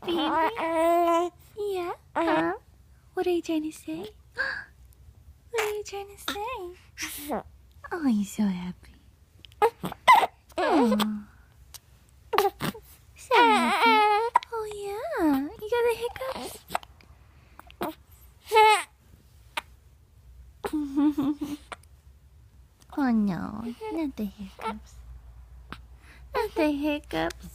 baby? Yeah? Huh? What are you trying to say? What are you trying to say? Oh, he's so happy. Oh. So happy. Oh, yeah. You got the hiccups? Oh, no. Not the hiccups. Not the hiccups.